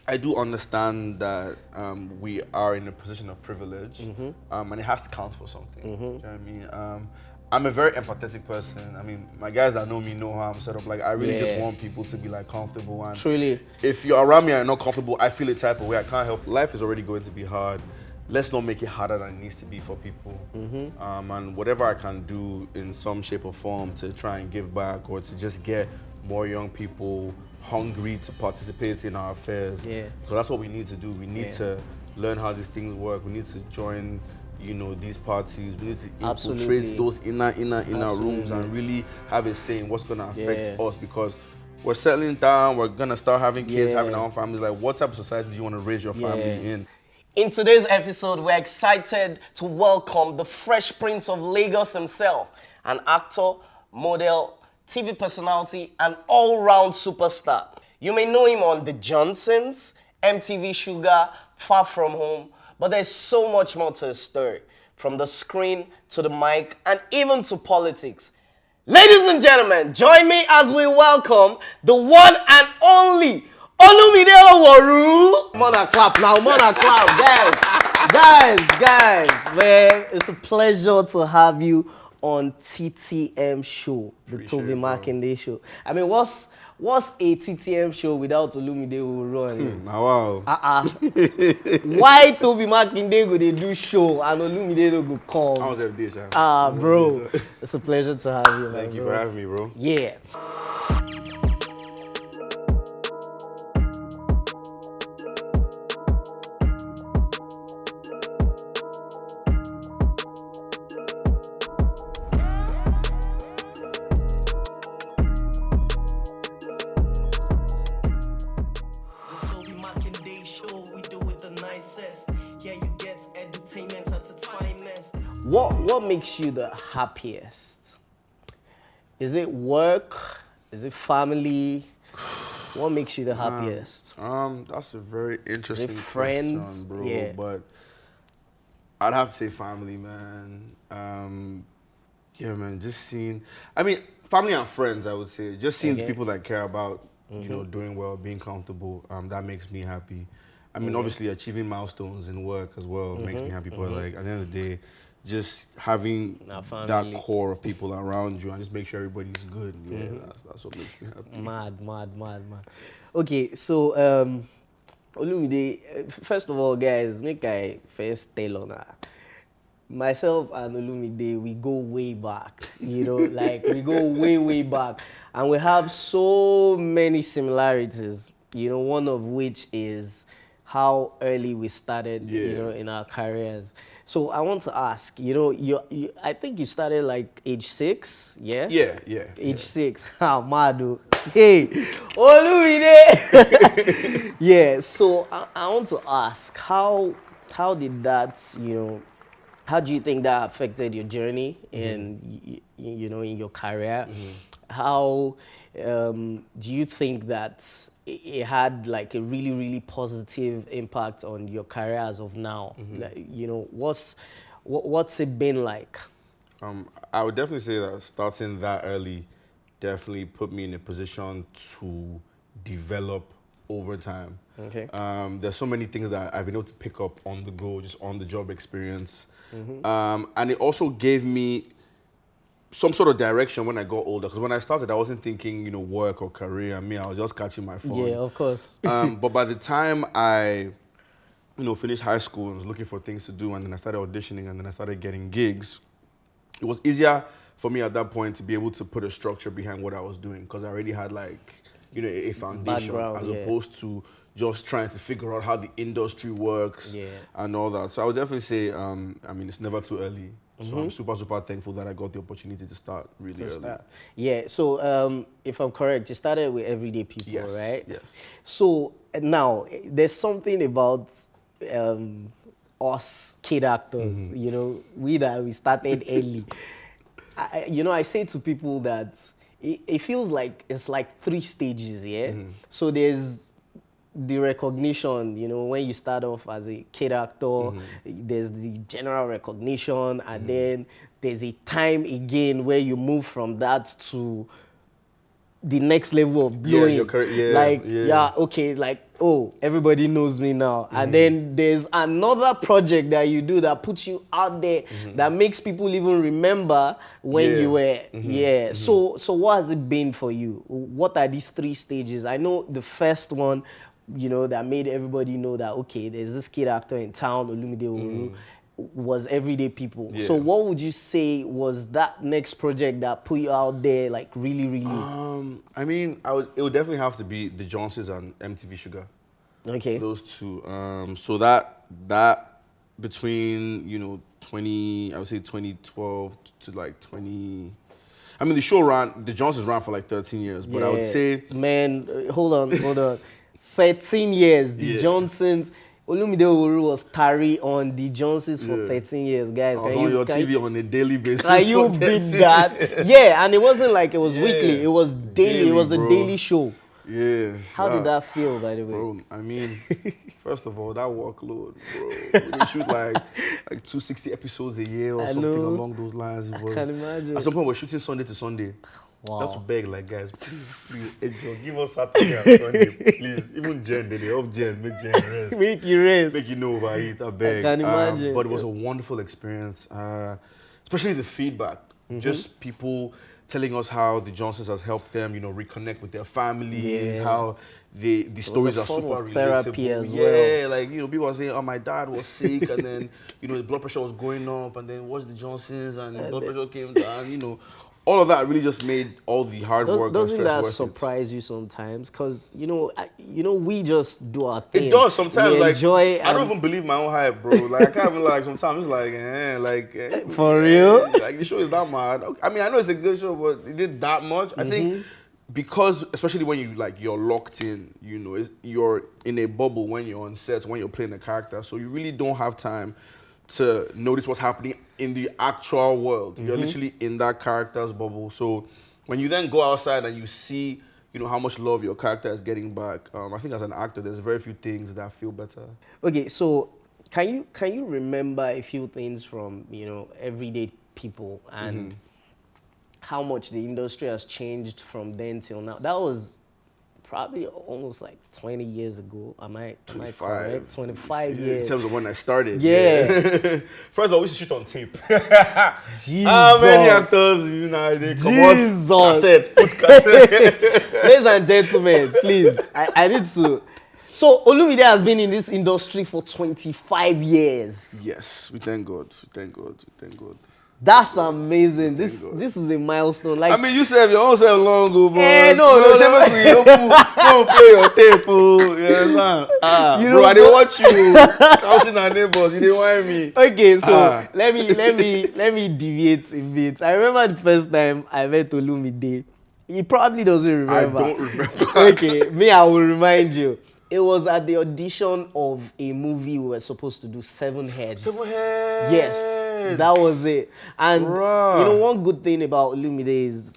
I do understand that we are in a position of privilege, and it has to count for something. Do you know what I mean? I'm a very empathetic person. I mean, my guys that know me know how I'm set up. Like, I really just want people to be like comfortable. And Truly. if you're around me and you're not comfortable, I feel a type of way. I can't help. Life is already going to be hard. Let's not make it harder than it needs to be for people. And whatever I can do in some shape or form to try and give back or to just get more young people hungry to participate in our affairs. Because that's what we need to do. We need to learn how these things work. We need to join, you know, these parties. We need to infiltrate those inner rooms and really have a say in what's going to affect us, because we're settling down, we're going to start having kids, having our own families. Like, what type of society do you want to raise your family in? In today's episode, we're excited to welcome the Fresh Prince of Lagos himself, an actor, model, TV personality, and all-round superstar. You may know him on The Johnsons, MTV Sugar, Far From Home, but there's so much more to his story, from the screen to the mic and even to politics. Ladies and gentlemen, join me as we welcome the one and only Olumide Oworu. Mona clap now, mona clap, guys, man, it's a pleasure to have you on ttmshow, the Tobi Makinde show. I mean, what's a TTM show without Olumide Oworu? Wow. Why Tobi Makinde go they do show and Olumide no go come? I was every day, Bro, it's a pleasure to have you. Thank you for having me, bro. Yeah. What makes you the happiest? Is it work? Is it family? What makes you the happiest? That's a very interesting friends? question, bro. Yeah. But I'd have to say family, man. Yeah, man. Just seeing, I mean, family and friends, I would say. Just seeing the people that care about, you know, doing well, being comfortable. That makes me happy. I mean, obviously, achieving milestones in work as well makes me happy. But like at the end of the day, just having that core of people around you and just make sure everybody's good. Yeah, that's what makes me happy. Mad. Okay, so Olumide, first of all, guys, make I first tell on that. Myself and Olumide, we go way back. You know, like we go way back, and we have so many similarities. You know, one of which is how early we started. You know, in our careers. So I want to ask, you know, I think you started like age 6, yeah? Yeah. Age 6. Ah, Madu. Hey, Olumide. Yeah. So I want to ask, how did that, you know, how do you think that affected your journey in, you know, in your career? How do you think that it had like a really positive impact on your career as of now? Like, you know, what's it been like? I would definitely say that starting that early definitely put me in a position to develop over time. Okay. There's so many things that I've been able to pick up on the go, just on the job experience. And it also gave me some sort of direction when I got older, because when I started, I wasn't thinking, you know, work or career. I mean, I was just catching my phone. Yeah, of course. But by the time I, you know, finished high school and was looking for things to do, and then I started auditioning, and then I started getting gigs, it was easier for me at that point to be able to put a structure behind what I was doing, because I already had like, you know, a foundation, as opposed to just trying to figure out how the industry works and all that. So I would definitely say, I mean, it's never too early. So I'm super thankful that I got the opportunity to start really early. Yeah, so if I'm correct, you started with Everyday People, right? Yes. So now, there's something about us kid actors, you know, we started early. You know, I say to people that it feels like it's like 3 stages, yeah? So there's the recognition, you know, when you start off as a kid actor, there's the general recognition, and then there's a time again where you move from that to the next level of blowing. your career, Okay, like, oh, everybody knows me now. And then there's another project that you do that puts you out there that makes people even remember when you were, So what has it been for you? What are these 3 stages? I know the first one, you know, that made everybody know that, okay, there's this kid actor in town, Olumide Oworu, was Everyday People. So what would you say was that next project that put you out there, like, really, really? I mean, it would definitely have to be the Johnsons and MTV Sugar. Okay. Those 2. So that between, you know, I would say 2012 to like 20. I mean, the Johnsons ran for like 13 years, but I would say, man, hold on. 13 years. The Johnsons. Olumide Oworu was tarry on the Johnsons for 13 years, guys. I was on your TV on a daily basis. Can you beat that? Yeah, and it wasn't like it was weekly. It was daily. It was a daily show. Yeah. How did that feel, by the way? Bro, I mean, first of all, that workload, bro. They shoot like 260 episodes a year or something along those lines. I can imagine. At some point, we're shooting Sunday to Sunday. Wow. That's to beg, like, guys, please, Ejiro, give us Saturday and Sunday, please. Even Jen, they off Jen, make Jen rest. Make you rest. Make you know overeat, I beg. I can imagine. But it was a wonderful experience, especially the feedback. Just people telling us how the Johnsons has helped them, you know, reconnect with their families, how the stories are super therapy relatable. as well. Yeah, like, you know, people are saying, oh, my dad was sick, and then, you know, the blood pressure was going up, and then watched the Johnsons, and the blood pressure came down, you know. All of that really just made all the hard work and stress that worth surprise you sometimes? Because, you know, we just do our thing. It does sometimes. We like, enjoy I don't even believe my own hype, bro. Like, I can't even, like, sometimes it's like, for real? Like, the show is that mad. I mean, I know it's a good show, but it did that much. I think because, especially when you're locked in, you know, you're in a bubble when you're on set, when you're playing a character, so you really don't have time to notice what's happening in the actual world. You're literally in that character's bubble. So when you then go outside and you see, you know, how much love your character is getting back, I think as an actor, there's very few things that feel better. Okay, so can you remember a few things from, you know, Everyday People and how much the industry has changed from then till now? That was probably almost like 20 years ago. Am I correct? 25 years. In terms of when I started. Yeah. First of all, we used to shoot on tape. Jesus. How many actors, you know, they come out Jesus. cassettes, put cassettes. Ladies and gentlemen, please, I need to. So Olumide has been in this industry for 25 years. Yes, we thank God. We thank God. We thank God. That's amazing. This is a milestone. Like, I mean, you said your own self long ago, bro. No. Don't play your tape, bro. Yeah, you bro, I didn't watch you. Housing our neighbors, you didn't want me. Okay, so let me deviate a bit. I remember the first time I met Olumide. He probably doesn't remember. I don't remember. Okay, me, I will remind you. It was at the audition of a movie we were supposed to do, 7 Heads. 7 Heads. Yes, that was it. And you know, one good thing about Olumide is,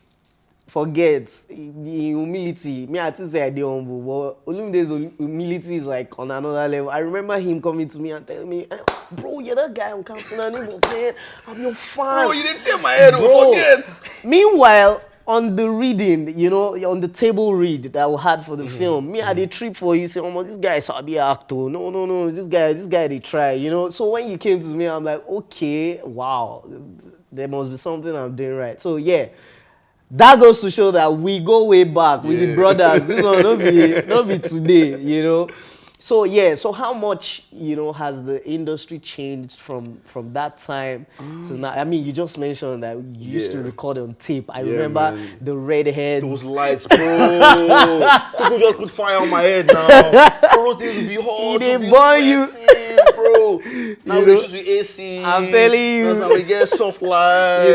forget the humility. Me, I think say I did humble, but Olumide's humility is like on another level. I remember him coming to me and telling me, bro, you're that guy on Council and he was saying, I'm your fan. Bro, you didn't say my head, forget. Meanwhile, on the reading, you know, on the table read that we had for the film, me, I did trip for you, say, oh, this guy is be an actor. No, this guy, they try, you know. So when you came to me, I'm like, okay, wow, there must be something I'm doing right. So yeah, that goes to show that we go way back with the brothers. This one not be today, you know. So yeah, so how much, you know, has the industry changed from that time to now? I mean, you just mentioned that you used to record on tape. I remember the redheads. Those lights, bro. People just put fire on my head now. Bro, things will be hot. They burn you, bro. Now we shoot with AC. I'm telling you. Now we get soft light.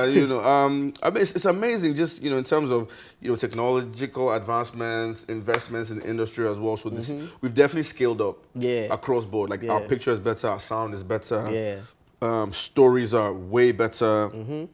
You know, I mean, it's amazing. Just, you know, in terms of, you know, technological advancements, investments in the industry as well. So this, we've definitely scaled up across board. Like our picture is better, our sound is better, stories are way better.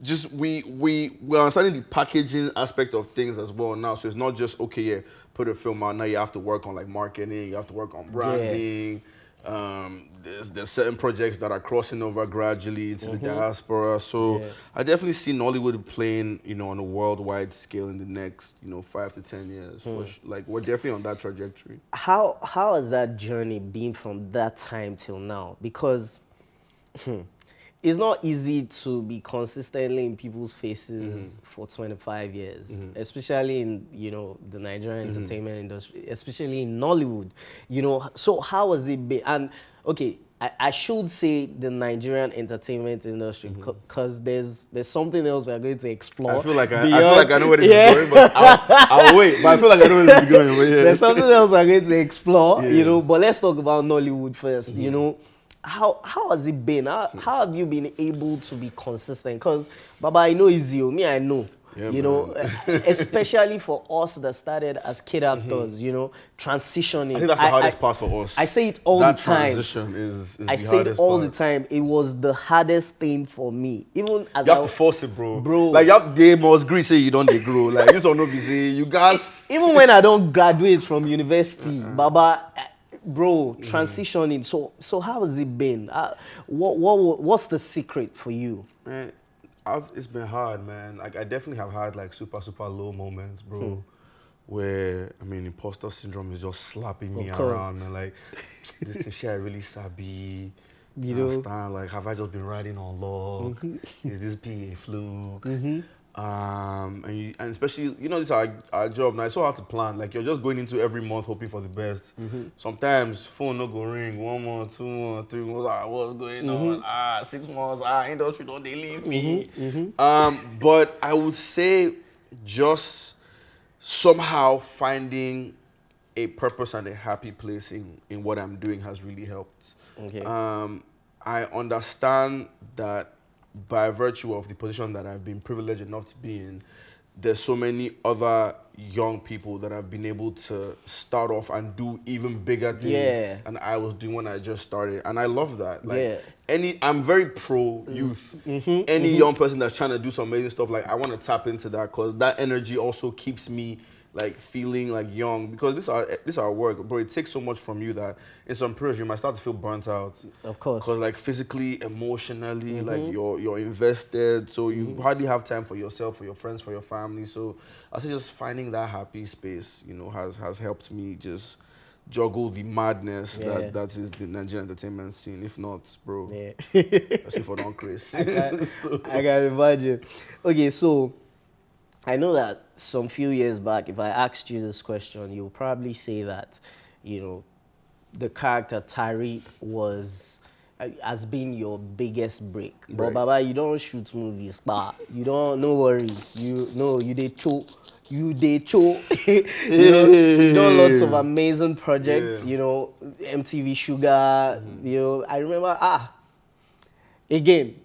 Just we're understanding the packaging aspect of things as well now. So it's not just, okay, put a film out, now you have to work on like marketing, you have to work on branding. There's certain projects that are crossing over gradually into the diaspora. So I definitely see Nollywood playing, on a worldwide scale in the next, 5 to 10 years. Like we're definitely on that trajectory. How has that journey been from that time till now? Because it's not easy to be consistently in people's faces for 25 years, especially in, the Nigerian entertainment industry, especially in Nollywood, So how has it been? And okay, I should say the Nigerian entertainment industry because there's something else we're going to explore. I feel like I know where this is going, but I'll wait. But I feel like I know where this is going. But There's something else we're going to explore, But let's talk about Nollywood first, How has it been? How have you been able to be consistent? Because, Baba, I know it's you. Me, I know. Especially for us that started as kid actors, transitioning. I think that's the hardest part for us. I say it all the time. That transition is I the say it hardest all part. the time. It was the hardest thing for me. Even as you have to force it, bro. Bro. Like, they must agree, say you don't they grow. Like, you don't know, be say, you guys. Even when I don't graduate from university, Baba, bro, transitioning. So how has it been? What's the secret for you? Man, it's been hard, man. Like, I definitely have had like super low moments, bro. Where imposter syndrome is just slapping me around and like this thing shit I really sabi. Understand? Like, have I just been riding on luck? Is this be a fluke? And especially, this is our job now. It's so hard to plan. Like, you're just going into every month hoping for the best. Sometimes phone no go ring 1 month, 2 months, 3 months. What's going on? 6 months. Industry don't they leave me? But I would say just somehow finding a purpose and a happy place in what I'm doing has really helped. Okay. I understand that by virtue of the position that I've been privileged enough to be in, there's so many other young people that have been able to start off and do even bigger things than I was doing when I just started. And I love that. Like, I'm very pro youth. Any young person that's trying to do some amazing stuff, like, I want to tap into that because that energy also keeps me like feeling like young, because this is our work, bro. It takes so much from you that in some periods you might start to feel burnt out. Of course. Because like physically, emotionally, like you're invested, so you hardly have time for yourself, for your friends, for your family. So I think just finding that happy space, has helped me just juggle the madness that is the Nigerian entertainment scene. If not, bro, that's if I don't crazy. I can imagine. Okay, so I know that some few years back, if I asked you this question, you'll probably say that, the character Tari has been your biggest break. But Right. Baba, you don't shoot movies, but you don't. No worry. You dey cho. You dey cho. You've done lots of amazing projects. MTV Sugar. I remember. Again.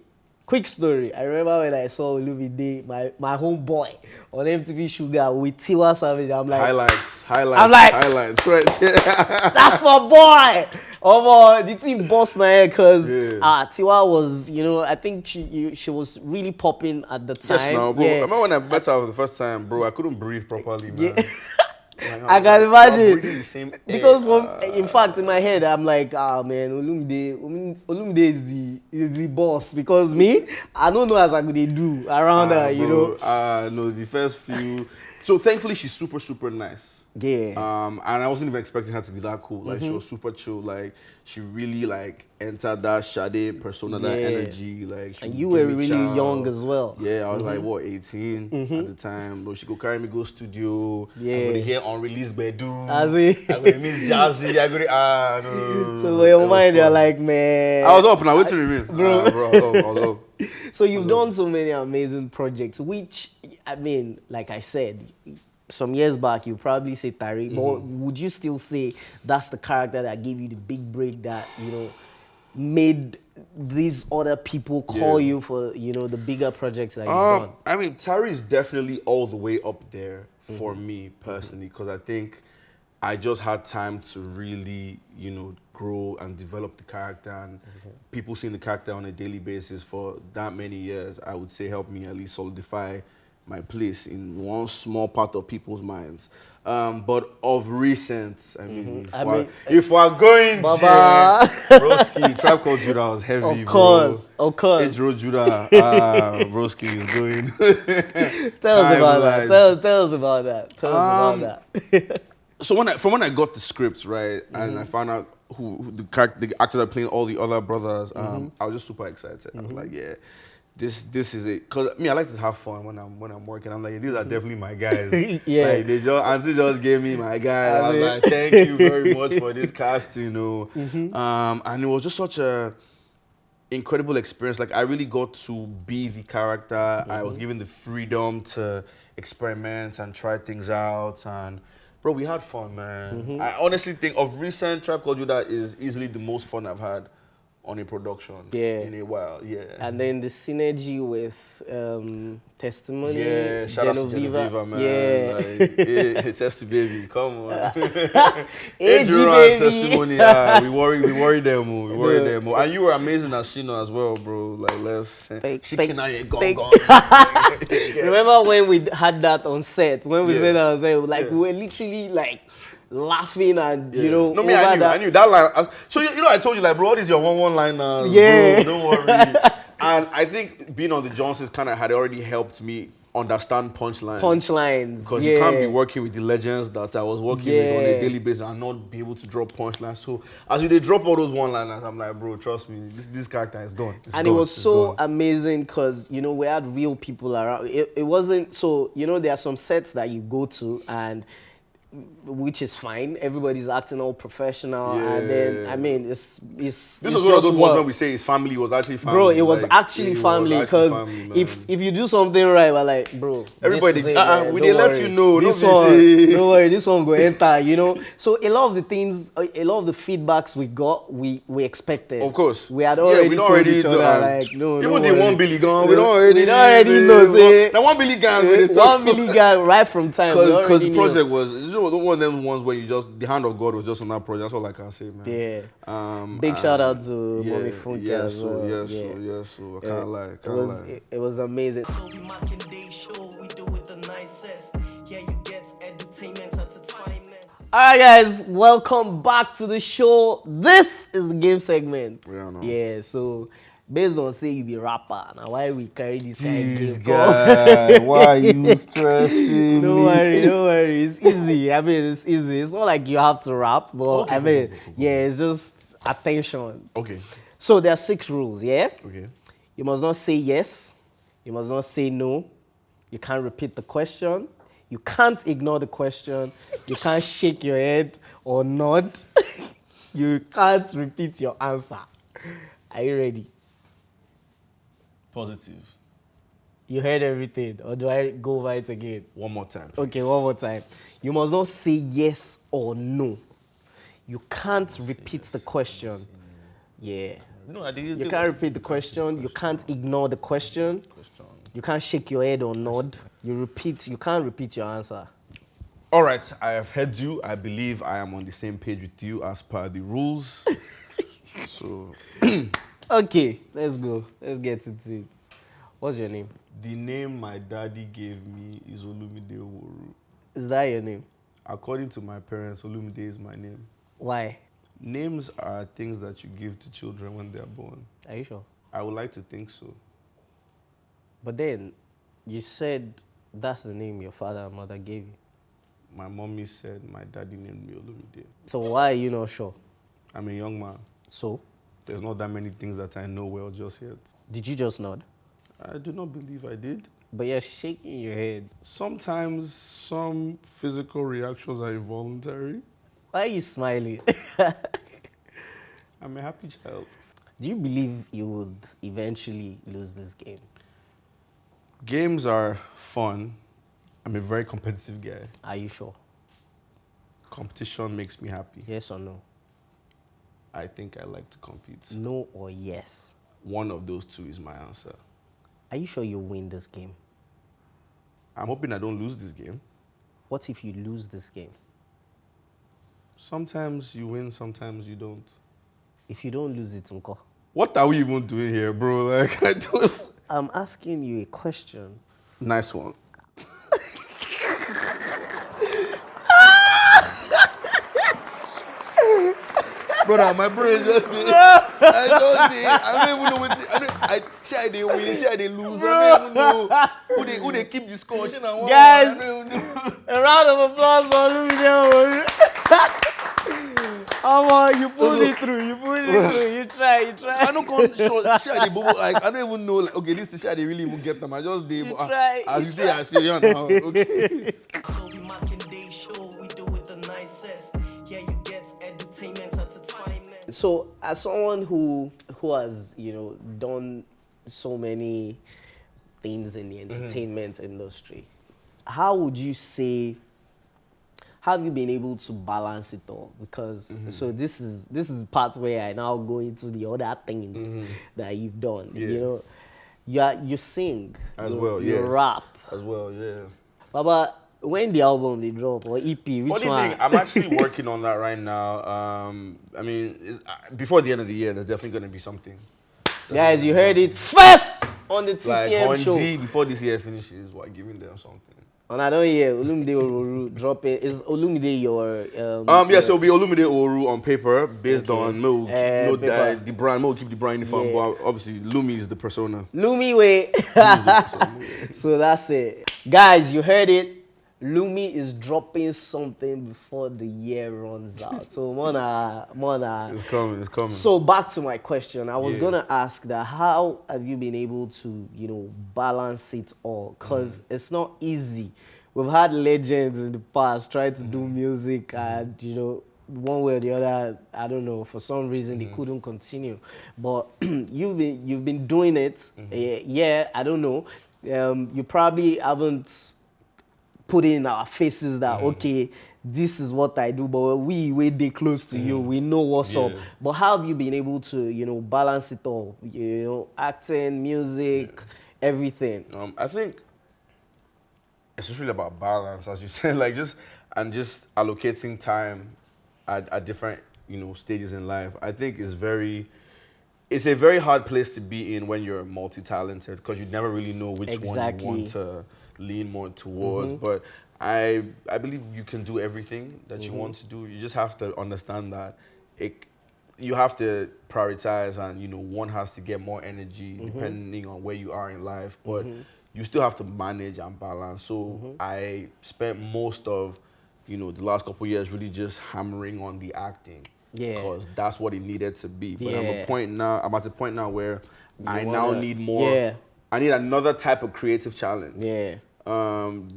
Quick story. I remember when I saw Olumide, my homeboy, on MTV Sugar with Tiwa Savage. I'm like, highlights. I'm like, highlights, right? that's my boy. The team bossed my head because Tiwa was, I think she was really popping at the time. Yes, now, bro. I remember when I met her for the first time, bro. I couldn't breathe properly, man. I can imagine. The same Because in fact, in my head, I'm like, man, Olumide is the boss. Because me, I don't know as I could do around her, No, the first few. So thankfully, she's super nice. Yeah. And I wasn't even expecting her to be that cool. Like, she was super chill. Like, she really like entered that Sade persona, that energy. Like, and you were really young as well. Yeah, I was like, what, 18 at the time. Bro, she go carry me go studio. Yeah. I'm gonna hear unreleased Bedu. I see. I'm gonna miss Jazzy. I'm gonna no. So in your mind, you're like, man. I was up now. Wait till you mean, bro. bro. I was up. So you've done so many amazing projects, which, like I said, some years back, you probably say Tari, but would you still say that's the character that gave you the big break that, made these other people call you for, the bigger projects that you've done? Tari is definitely all the way up there for me personally, because I think I just had time to really, grow and develop the character, and people seeing the character on a daily basis for that many years, I would say helped me at least solidify my place in one small part of people's minds. But of recent, I mean, if we're going Baba. there, Broski, Tribe Called Judah was heavy, Of course, bro. of course. Ejiro Judah, Broski is going. Tell us about Timelines. that. Tell us about that. Tell us about that. So when I got the script, right, and I found out who the actors are playing all the other brothers, I was just super excited. I was like, yeah, this is it. Cause I like to have fun when I'm working. I'm like, these are definitely my guys. Yeah. Like Auntie just gave me my guys. I was like, thank you very much for this casting, you know. And it was just such a incredible experience. Like I really got to be the character. I was given the freedom to experiment and try things out, and bro, we had fun, man. I honestly think of recent, Tribe Called Judah is easily the most fun I've had on a production in a while. Yeah. And then the synergy with Testimony. Yeah, shout out to Genevieve, man. Yeah. Like, hey, Testy baby, come on. AG Ejiro and baby. Testimony, we worry them, we worry them. And you were amazing as Shino as well, bro. Like, let's chicken out your gone. Remember when we had that on set? When we said that on set, like we were literally like laughing and you know. No, me, I knew that line. So you know, I told you like, bro, this is your one liner. Yeah. Bro, don't worry. And I think being on the Johnsons kind of had already helped me understand punchlines. Because you can't be working with the legends that I was working with on a daily basis and not be able to drop punchlines. So as you drop all those one-liners, I'm like, bro, trust me, this character is gone. It was so amazing because, you know, we had real people around. It wasn't, so, you know, there are some sets that you go to and which is fine. Everybody's acting all professional, and then I mean, it's this was one of those ones when we say his family was actually family. Bro, it was actually family because if you do something right, we're like, bro, everybody, we didn't let you know. This one, don't worry, this one go enter. You know, so a lot of the things, a lot of the feedbacks we got, we expected. Of course, we had already told each other like, no, even the 1 billion gang, we don't already know. Say the 1 billion gang, 1 billion gang, right from time. Because the project was. One of them ones where the hand of God was just on that project. That's all I can say, man. Yeah. Big shout out to Mommy Funke as well. Yes, I can't lie. It was amazing. Tobi Makinde show, we do it the nicest. Yeah, you get entertainment at its finest. All right, guys, welcome back to the show. This is the game segment. Yeah, so based on say you be rapper, now why we carry this kind of game? Guy, why are you stressing Don't worry, it's easy. I mean, it's easy. It's not like you have to rap, but I mean, it's just attention. Okay. So there are 6 rules, yeah? Okay. You must not say yes. You must not say no. You can't repeat the question. You can't ignore the question. You can't shake your head or nod. You can't repeat your answer. Are you ready? Positive. You heard everything, or do I go over it again? One more time, please. Okay, one more time. You must not say yes or no. You can't repeat the question. Yeah. No, you can't repeat the question. You can't ignore the question. You can't shake your head or nod. You can't repeat your answer. All right, I have heard you. I believe I am on the same page with you as per the rules. So... Okay, let's go. Let's get into it. What's your name? The name my daddy gave me is Olumide Oworu. Is that your name? According to my parents, Olumide is my name. Why? Names are things that you give to children when they're born. Are you sure? I would like to think so. But then, you said that's the name your father and mother gave you. My mommy said my daddy named me Olumide. So why are you not sure? I'm a young man. So? There's not that many things that I know well just yet. Did you just nod? I do not believe I did. But you're shaking your head. Sometimes some physical reactions are involuntary. Why are you smiling? I'm a happy child. Do you believe you would eventually lose this game? Games are fun. I'm a very competitive guy. Are you sure? Competition makes me happy. Yes or no? I think I like to compete. No or yes? One of those two is my answer. Are you sure you'll win this game? I'm hoping I don't lose this game. What if you lose this game? Sometimes you win, sometimes you don't. If you don't lose it, Unko. What are we even doing here, bro? Like, I don't... I'm asking you a question. Nice one. Brother, my brain just did. I don't even know what I share they win, share they lose. I don't even know who they keep the score. Guys, I don't even know. a round of applause for Olumide Oworu. You pulled it through. You try. I don't share the bubble. Like I don't even know. Like, okay, this is share they really even get them. I just did. Try. As you did, I say you now. Okay. Tobi Makinde show, we do it the nicest. Yeah, you get entertainment at its finest. So, as someone who has done so many things in the entertainment industry, how would you say? Have you been able to balance it all? Because so this is part where I now go into the other things that you've done. Yeah. You sing As well, you yeah. rap As well, yeah. Baba, when the album they drop or EP, which Funny one? thing, I'm actually working on that right now. I mean, before the end of the year, there's definitely going to be something. Guys, you heard it first on the Like TTM show. G before this year finishes, we're giving them something. And I don't hear Olumide Oworu drop it. Is Olumide your Yes, it'll be Olumide Oworu on paper, based on paper. the brand. We'll keep the brand uniform, Yeah. but obviously Lumi is the persona. Lumi way. So that's it. Guys, you heard it. Lumi is dropping something before the year runs out. So Mona. It's coming. So back to my question. I was Yeah. gonna ask that how have you been able to, balance it all? Because it's not easy. We've had legends in the past try to do music and one way or the other, I don't know, for some reason they couldn't continue. But you've been doing it. Yeah, I don't know. You probably haven't put in our faces that okay, this is what I do, but we they close to you, we know what's up. But how have you been able to balance it all? Acting, music, everything. I think it's just really about balance, as you said, like just allocating time at different stages in life. I think it's a very hard place to be in when you're multi-talented, because you never really know which one you want to lean more towards. But I believe you can do everything that you want to do. You just have to understand that you have to prioritize, and one has to get more energy depending on where you are in life. But you still have to manage and balance. So I spent most of the last couple of years really just hammering on the acting. Yeah. Because that's what it needed to be. But I'm Yeah. at a point now where I now wanna- need more. Yeah. I need another type of creative challenge. Yeah.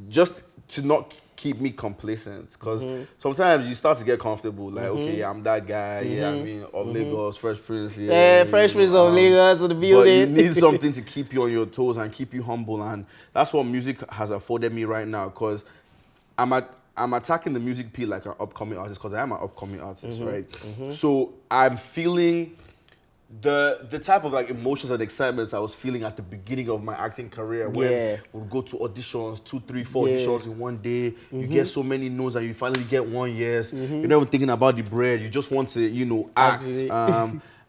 Just to not keep me complacent. Because sometimes you start to get comfortable. Like, okay, I'm that guy. Yeah, I mean, of Lagos, Fresh Prince. Yeah, Fresh Prince of Lagos to the But building. you need something to keep you on your toes and keep you humble. And that's what music has afforded me right now. Because I'm attacking the music P like an upcoming artist, because I am an upcoming artist, right? So I'm feeling the type of like emotions and excitements I was feeling at the beginning of my acting career, when we'd go to auditions, 2, 3, 4 auditions in one day. You get so many no's and you finally get one yes. You're not even thinking about the bread. You just want to, act.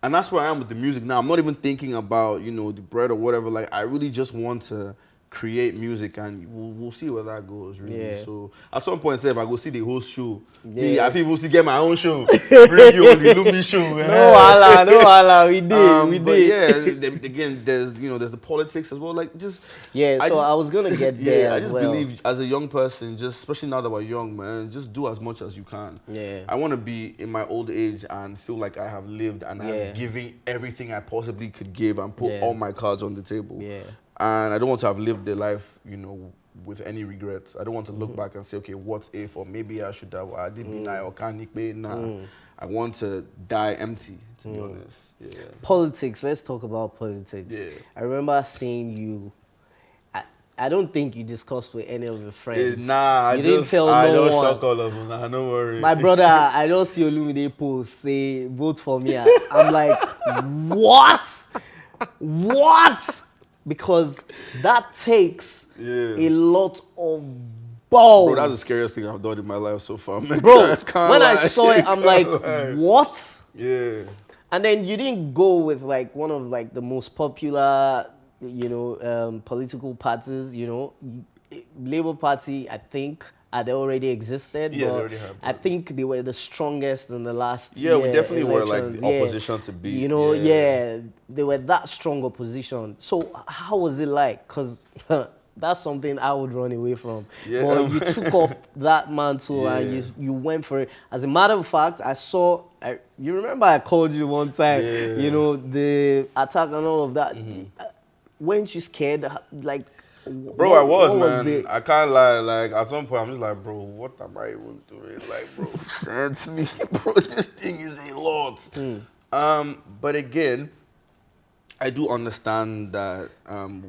And that's where I am with the music now. I'm not even thinking about, the bread or whatever. Like, I really just want to create music, and we'll see where that goes, really. Yeah. So at some point, if I go see the whole show, me, Yeah. I feel to get my own show, bring you on the Lumi show. No Allah, we did. But yeah, again, there's the politics as well. Like I was gonna get there. Yeah, I as just well. believe as a young person, just especially now that we're young, man, just do as much as you can. Yeah. I want to be in my old age and feel like I have lived and Yeah. I'm giving everything I possibly could give and put Yeah. all my cards on the table. Yeah. And I don't want to have lived a life, with any regrets. I don't want to look back and say, okay, what if, or maybe I should have, I did be nice, or can't be nah. I want to die empty, to be honest. Yeah. Politics. Let's talk about politics. Yeah. I remember seeing you. I don't think you discussed with any of your friends. Nah, you didn't tell no one. shock all of them. Nah, don't worry. My brother, I don't see Olumide post say vote for me. I'm like, what? What? Because that takes a lot of balls. Bro, that's the scariest thing I've done in my life so far, man. Bro, Can't when I lie. saw it, I'm like, Can't lie. what? Yeah. And then you didn't go with like one of like the most popular, political parties, Labour Party, I think, had already existed. Yeah, but they already have. I think they were the strongest in the last Yeah, we year definitely were like elections. the opposition to beat. You know, they were that strong opposition. So how was it like? Because that's something I would run away from. Yeah. But you took up that mantle and you went for it. As a matter of fact, you remember I called you one time, you know, the attack and all of that. Weren't you scared? Like, Bro, I was, man. I can't lie. Like, at some point, I'm just like, bro, what am I even doing? Like, bro, send me, bro. This thing is a lot. But again, I do understand that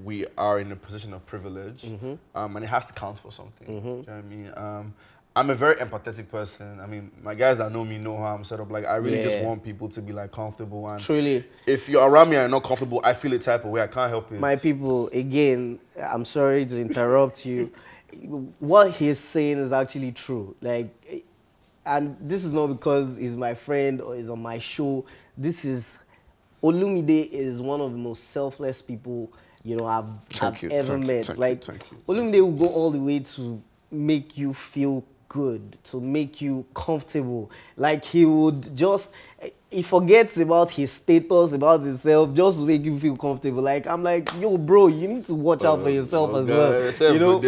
we are in a position of privilege, and it has to count for something. Do you know what I mean? I'm a very empathetic person. I mean, my guys that know me know how I'm set up. Like, I really just want people to be like comfortable. And truly, if you're around me and you're not comfortable, I feel a type of way. I can't help it. My people, again, I'm sorry to interrupt you. What he's saying is actually true. Like, and this is not because he's my friend or he's on my show. This is Olumide is one of the most selfless people, you know, I've ever met. Olumide will go all the way to make you feel good, to make you comfortable. Like, he would just, he forgets about his status, about himself, just to make you feel comfortable. Like, I'm like, yo, bro, you need to watch out for yourself as well. You know,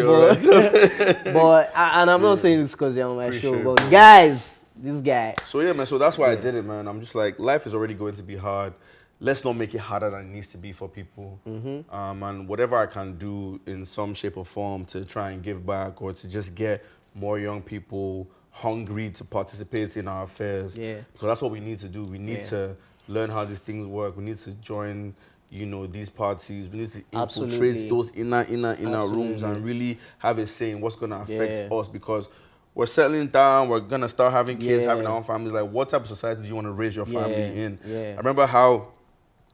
and I'm not saying this because you're on my show, but guys, this guy. So yeah, man, so that's why I did it, man. I'm just like, life is already going to be hard. Let's not make it harder than it needs to be for people. And whatever I can do in some shape or form to try and give back or to just get more young people hungry to participate in our affairs. Because that's what we need to do. We need to learn how these things work. We need to join, you know, these parties. We need to infiltrate those inner rooms and really have a say in what's going to affect us, because we're settling down, we're going to start having kids, having our own families. Like, what type of society do you want to raise your family in? I remember how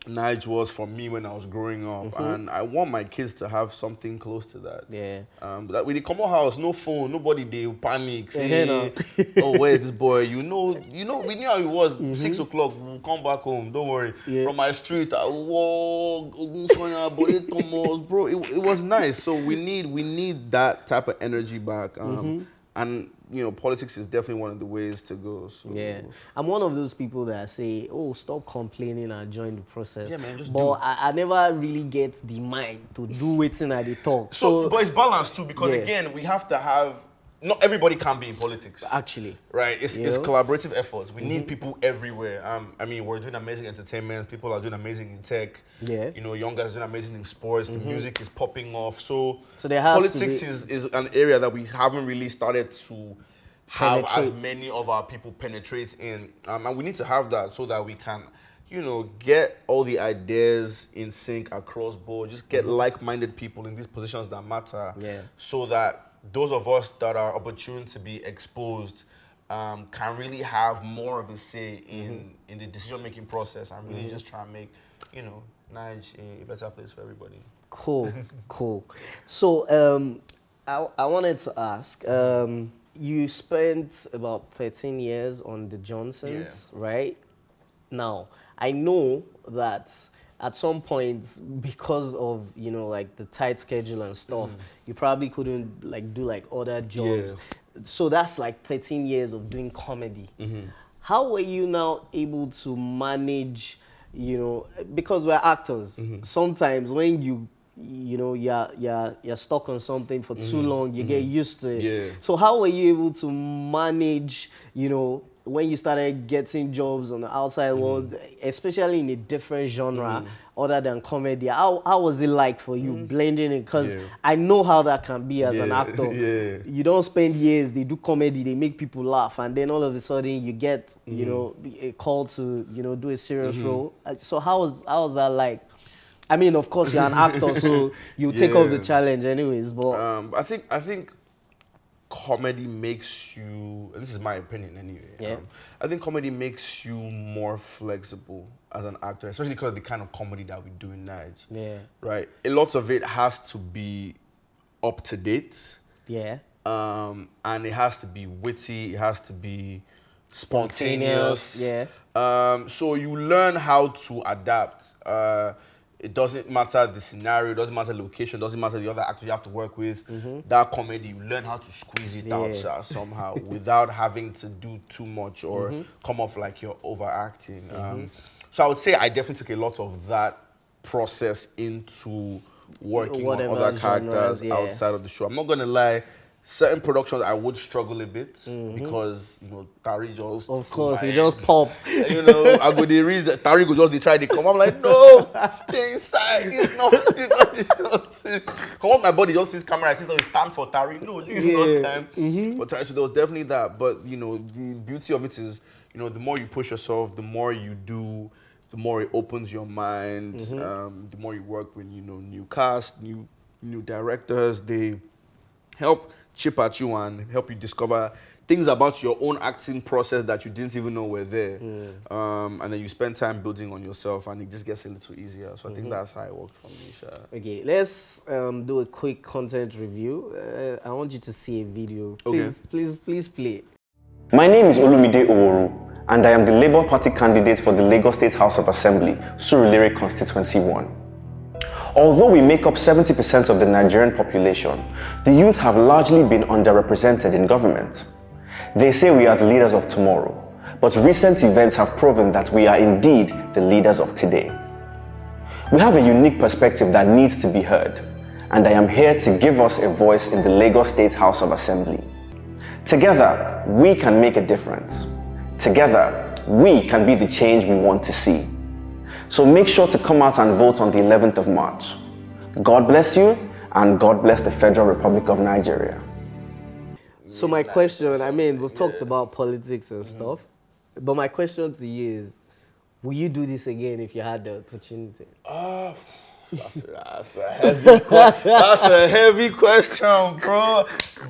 Nige was for me when I was growing up, and I want my kids to have something close to that. That when they come out house, no phone, nobody they panic, say, oh, where's this boy? You know, we knew how it was. 6 o'clock, we'll come back home. Don't worry. From my street, I walk, bro. It was nice. So we need that type of energy back. And you know, politics is definitely one of the ways to go. So. I'm one of those people that say, oh, stop complaining and join the process. Yeah, man, just but I never really get the mind to do it in the talk. So, but it's balanced too, because again, we have to have, not everybody can be in politics. Actually. Right, it's collaborative efforts. We need people everywhere. I mean, we're doing amazing entertainment. People are doing amazing in tech. You know, young guys are doing amazing in sports. The music is popping off. So politics is an area that we haven't really started to have as many of our people penetrate in. And we need to have that so that we can, you know, get all the ideas in sync across board. Just get like-minded people in these positions that matter. So that those of us that are opportune to be exposed can really have more of a say in the decision-making process and really just try and make, you know, Nigeria a better place for everybody. Cool, cool. So I wanted to ask, you spent about 13 years on the Johnsons, right? Now, I know that at some point, because of, you know, like the tight schedule and stuff, you probably couldn't like do like other jobs. So that's like 13 years of doing comedy. How were you now able to manage, you know, because we're actors, sometimes when you know, you're stuck on something for too long, you get used to it. So how were you able to manage, you know, when you started getting jobs on the outside world, especially in a different genre other than comedy? How was it like for you blending it? Because I know how that can be as an actor. You don't spend years, they do comedy, they make people laugh, and then all of a sudden you get, you know, a call to, you know, do a serious role. So how was that like? I mean, of course, you're an actor, so you take up the challenge anyways, but... I think comedy makes you, and this is my opinion anyway, I think comedy makes you more flexible as an actor, especially because of the kind of comedy that we do in Nigeria. Right? A lot of it has to be up to date. And it has to be witty, it has to be spontaneous. So you learn how to adapt. it doesn't matter the scenario, it doesn't matter the location, it doesn't matter the other actors you have to work with. That comedy, you learn how to squeeze it out somehow without having to do too much or come off like you're overacting. So I would say I definitely took a lot of that process into working on other characters outside of the show. I'm not gonna lie, certain productions I would struggle a bit because Tari just of course it just pops. I go they read Tari go just they try to come. I'm like, no, stay inside. It's not this. Come on, my body just sees camera. It's not time for Tari. No, it's not time. But Tari, so there was definitely that. But the beauty of it is, the more you push yourself, the more you do, the more it opens your mind. The more you work with new cast, new directors, they help chip at you and help you discover things about your own acting process that you didn't even know were there. And then you spend time building on yourself and it just gets a little easier. So I think that's how it worked for me. Sure. Okay, let's do a quick content review. I want you to see a video. Please play. My name is Olumide Oworu, and I am the Labour Party candidate for the Lagos State House of Assembly, Surulere Constituency 1. Although we make up 70% of the Nigerian population, the youth have largely been underrepresented in government. They say we are the leaders of tomorrow, but recent events have proven that we are indeed the leaders of today. We have a unique perspective that needs to be heard, and I am here to give us a voice in the Lagos State House of Assembly. Together, we can make a difference. Together, we can be the change we want to see. So make sure to come out and vote on the 11th of March. God bless you, and God bless the Federal Republic of Nigeria. So my question, we've talked about politics and stuff, but my question to you is, will you do this again if you had the opportunity? That's a heavy question, bro.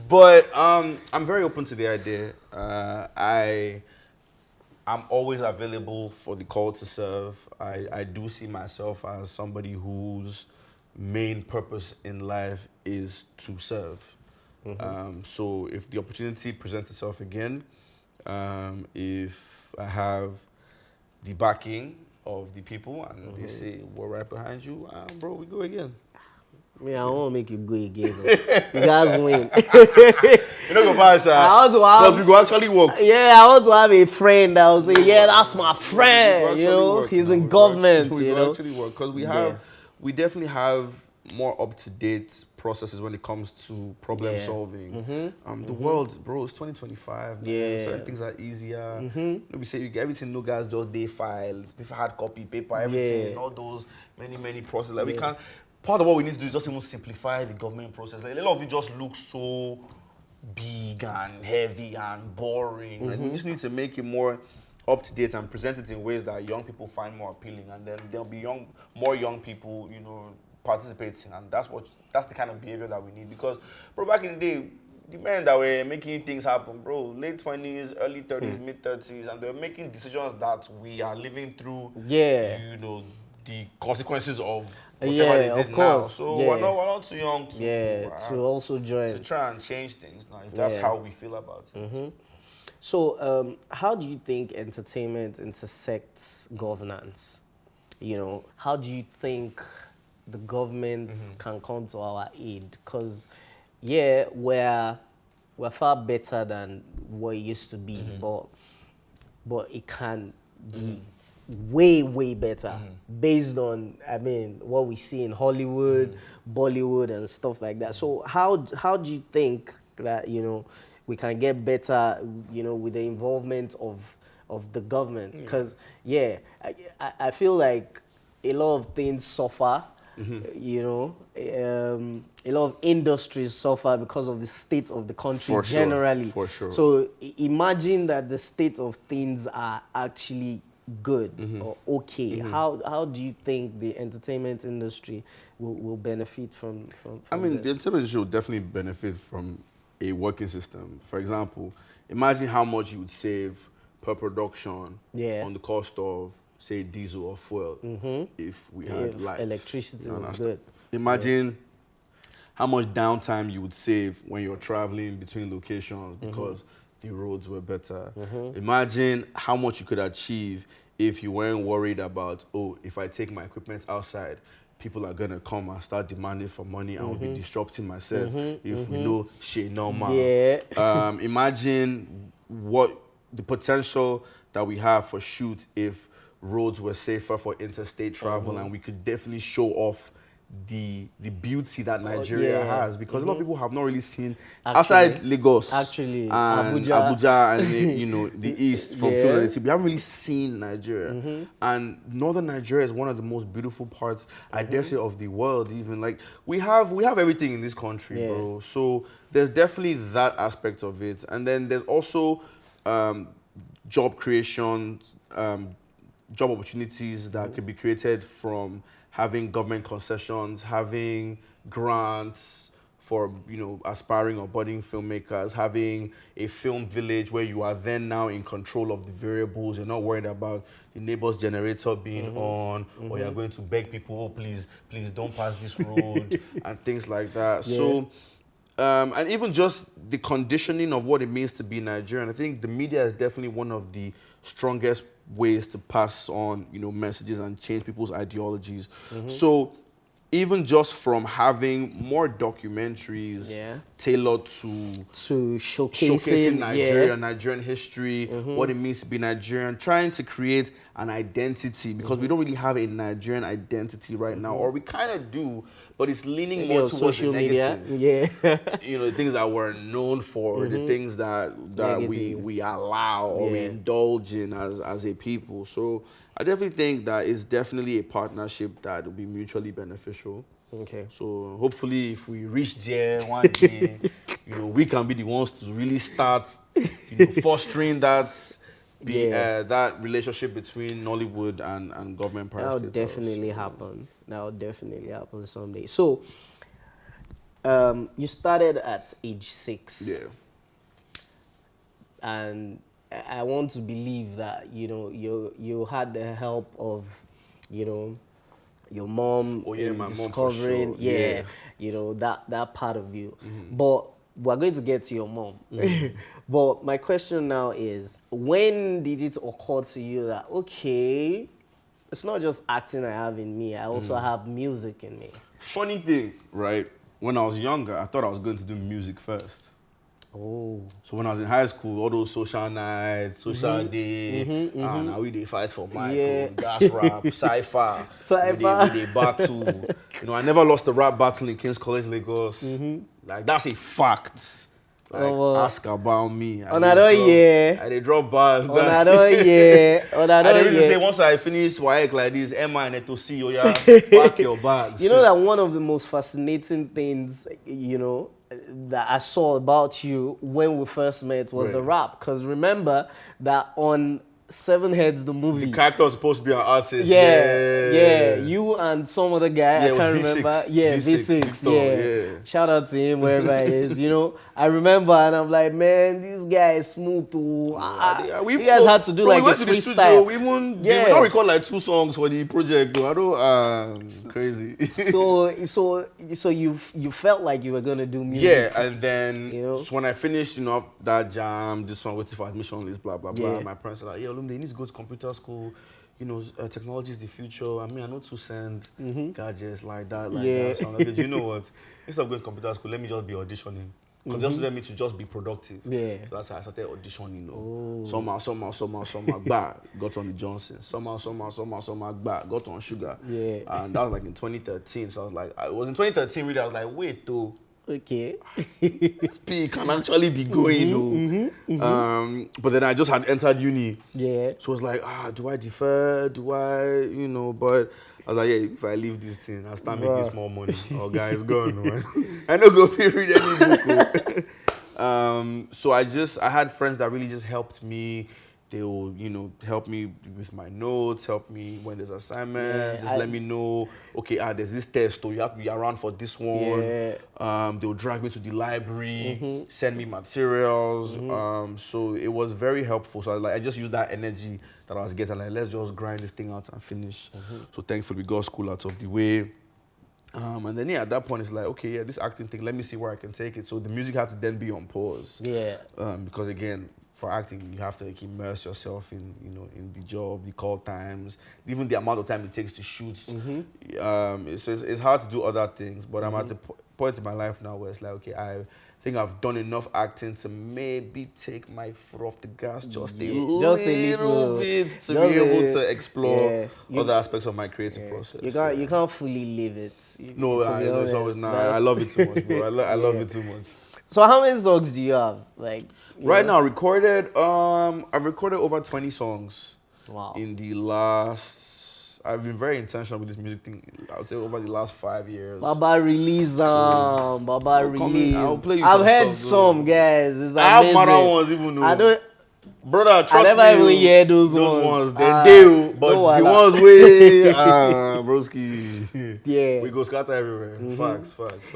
But I'm very open to the idea. I'm always available for the call to serve. I do see myself as somebody whose main purpose in life is to serve. So if the opportunity presents itself again, if I have the backing of the people and they say, we're right behind you, bro, we go again. I don't want to make you go again. You guys win. You know, go pass, because we go actually work. Yeah, I want to have a friend that will say, that's my friend. He's in government. We actually work because we definitely have more up-to-date processes when it comes to problem solving. The world, bro, it's 2025. Certain things are easier. We say you get everything. No guys just day file, hard copy, paper, everything, all those many processes. Like we can't. Part of what we need to do is just even simplify the government process. Like, a lot of it just looks so big and heavy and boring. Like, we just need to make it more up to date and present it in ways that young people find more appealing, and then there'll be more young people, participating, and that's the kind of behavior that we need. Because, bro, back in the day, the men that were making things happen, bro, late 20s, early 30s, mid 30s, and they're making decisions that we are living through. The consequences of whatever they did now. So we're not too young to also join. To try and change things now, if that's how we feel about it. So how do you think entertainment intersects governance? How do you think the government can come to our aid? Because we're far better than what it used to be, but it can be way better based on what we see in Hollywood, Bollywood and stuff like that. So how do you think that we can get better with the involvement of the government? Because I feel like a lot of things suffer. A lot of industries suffer because of the state of the country generally. For sure. So imagine that the state of things are actually good or okay. How do you think the entertainment industry will benefit from the entertainment industry will definitely benefit from a working system. For example, imagine how much you would save per production on the cost of, say, diesel or fuel if we had lights. Electricity was good. Imagine how much downtime you would save when you're traveling between locations because the roads were better. Imagine how much you could achieve if you weren't worried about, oh, if I take my equipment outside, people are gonna come and start demanding for money and will be disrupting my set. If we know shit normal. Yeah. Imagine what the potential that we have for shoot if roads were safer for interstate travel and we could definitely show off the beauty that Nigeria has, because a lot of people have not really seen outside Lagos, and Abuja and you know the east from Philadelphia. We haven't really seen Nigeria, and northern Nigeria is one of the most beautiful parts, I dare say, of the world. Even like we have everything in this country, bro. So there's definitely that aspect of it, and then there's also job creation, job opportunities that could be created from having government concessions, having grants for, you know, aspiring or budding filmmakers, having a film village where you are then now in control of the variables. You're not worried about the neighbor's generator being on, or you're going to beg people, oh, please don't pass this road, and things like that. So, and even just the conditioning of what it means to be Nigerian. I think the media is definitely one of the strongest ways to pass on, you know, messages and change people's ideologies. So even just from having more documentaries tailored to showcasing Nigeria, Nigerian history, what it means to be Nigerian, trying to create an identity, because we don't really have a Nigerian identity right now, or we kind of do, but it's leaning more towards the negative. You know, the things that we're known for, the things that we allow or we indulge in as a people. So I definitely think that it's definitely a partnership that will be mutually beneficial. Okay. So hopefully, if we reach there one day, you know, we can be the ones to really start, you know, fostering that that relationship between Nollywood and government parastatals. That will definitely happen. That will definitely happen someday. So, you started at age 6. Yeah. And I want to believe that, you know, you had the help of, you know, your mom in my discovering, mom for sure. you know, that part of you. But we're going to get to your mom. But my question now is, when did it occur to you that, okay, it's not just acting I have in me, I also have music in me? Funny thing, right? When I was younger, I thought I was going to do music first. Oh. So when I was in high school, all those social nights, social day, and we they fight for Michael, gas rap, sci-fi, we they battle. You know, I never lost the rap battle in King's College, Lagos. Like, that's a fact. Like, ask about me. I they drop bars. I didn't say once I finish WAEC like this, M.I and Naeto C, oh yeah, pack your bags. You know that one of the most fascinating things, you know, that I saw about you when we first met was the rap. Because remember that on Seven Heads, the movie, the character was supposed to be an artist. You and some other guy, I can't remember. V6. Victor, Shout out to him wherever he is. You know, I remember, and I'm like, man, this guy is smooth too. You guys had to do like a freestyle. We don't record like 2 songs for the project, though. I don't crazy. So you felt like you were gonna do music. Yeah, and then so when I finished, that jam, this one, waiting for admission list, blah blah blah. My parents were like, yeah, Olumide, you need to go to computer school. You know, technology is the future. I mean, I know to send gadgets like that. So I'm like, you know what? Instead of going to computer school, let me just be auditioning. Because just let me to just be productive. So that's how I started auditioning. Somehow, got on the Johnson. Somehow, got on Sugar. And that was like in 2013. So I was like, it was in 2013 really. I was like, wait, though. Okay. Speak can actually be going, but then I just had entered uni. So it was like, do I defer? Do I, but I was like, yeah, if I leave this thing, I'll start making small money. Oh, guys, gone, man. I don't go read any book. So I had friends that really just helped me. They will, help me with my notes, help me when there's assignments, let me know, okay, there's this test, so you have to be around for this one. They'll drag me to the library, send me materials. So it was very helpful. So I just used that energy that I was getting, like, let's just grind this thing out and finish. So thankfully we got school out of the way. And then at that point it's like, okay, this acting thing, let me see where I can take it. So the music had to then be on pause. Because again, for acting, you have to like immerse yourself in, you know, in the job, the call times, even the amount of time it takes to shoot. It's hard to do other things, but I'm at the point in my life now where it's like, okay, I think I've done enough acting to maybe take my foot off the gas just a little bit to be able to explore other aspects of my creative process. You can't fully live it. No, I know it's always not. I love it too much, bro. I love it too much. So how many songs do you have? Like right now, recorded. I've recorded over 20 songs. Wow. In the last, I've been very intentional with this music thing. I would say over the last 5 years. Baba release, Baba release. I'll play you I've some heard stuff, some guys. It's I have amazing. modern ones even though. I don't. Brother, trust me. I never even hear those ones. They do, but the ones way, broski. Yeah. We go scatter everywhere. Facts.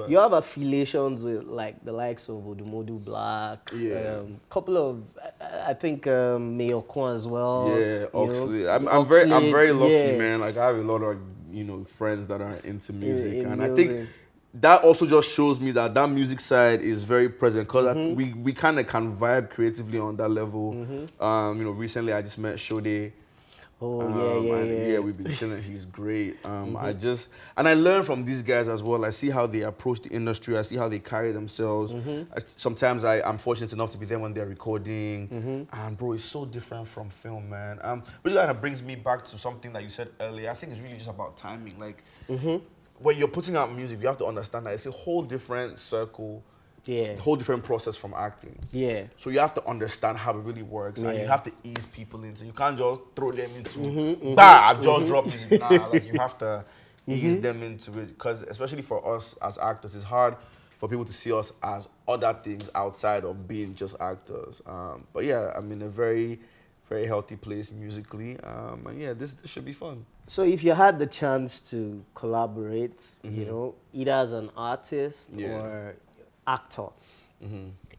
You have affiliations with like the likes of Odumodu Black. Yeah. Couple of, I think Mayor Kwan as well. Yeah, Oxley. I'm Oxley, very lucky, yeah. man. Like I have a lot of, you know, friends that are into music, in and I music. think that also just shows me that music side is very present because we kind of can vibe creatively on that level. You know, recently I just met Shode. Yeah, we've been chilling. He's great. I learn from these guys as well. I see how they approach the industry. I see how they carry themselves. Sometimes I'm fortunate enough to be there when they're recording. And bro, it's so different from film, man. Which kind of brings me back to something that you said earlier. I think it's really just about timing. Like, when you're putting out music, you have to understand that it's a whole different circle. A whole different process from acting. So you have to understand how it really works, and you have to ease people into. You can't just throw them into. I've just dropped music. Nah, like you have to ease them into it, because especially for us as actors, it's hard for people to see us as other things outside of being just actors. But yeah, I'm in a very, very healthy place musically, and yeah, this should be fun. So if you had the chance to collaborate, you know, either as an artist or actor,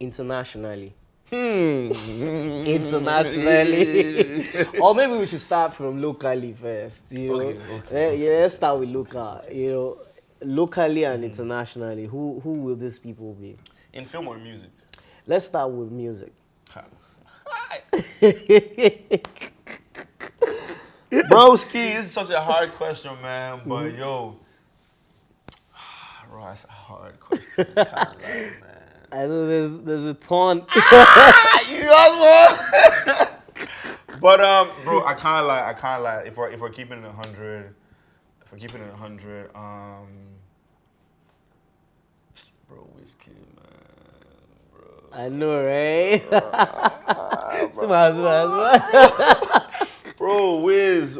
internationally. Internationally. Or maybe we should start from locally first, you know. Yeah, let's start with local, you know. Locally and internationally, who will these people be? In film or music? Let's start with music. Broski, this is such a hard question, man. But yo, bro, that's a hard question. I can't lie, man. I know there's a pun. You know But bro, I can't lie. If we're keeping it 100, bro, WizKid, man, bro. I know, right? Bro, Wiz.